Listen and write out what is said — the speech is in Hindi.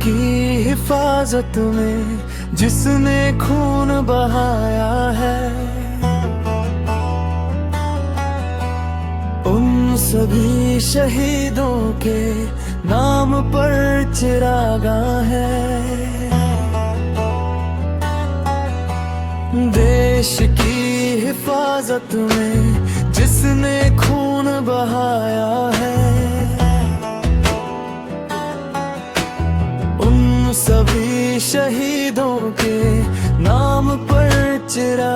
की हिफाजत में जिसने खून बहाया है, उन सभी शहीदों के नाम पर चिरागा है। देश की हिफाजत में जिसने खून बहाया है, उन सभी शहीदों के नाम पर चिरागा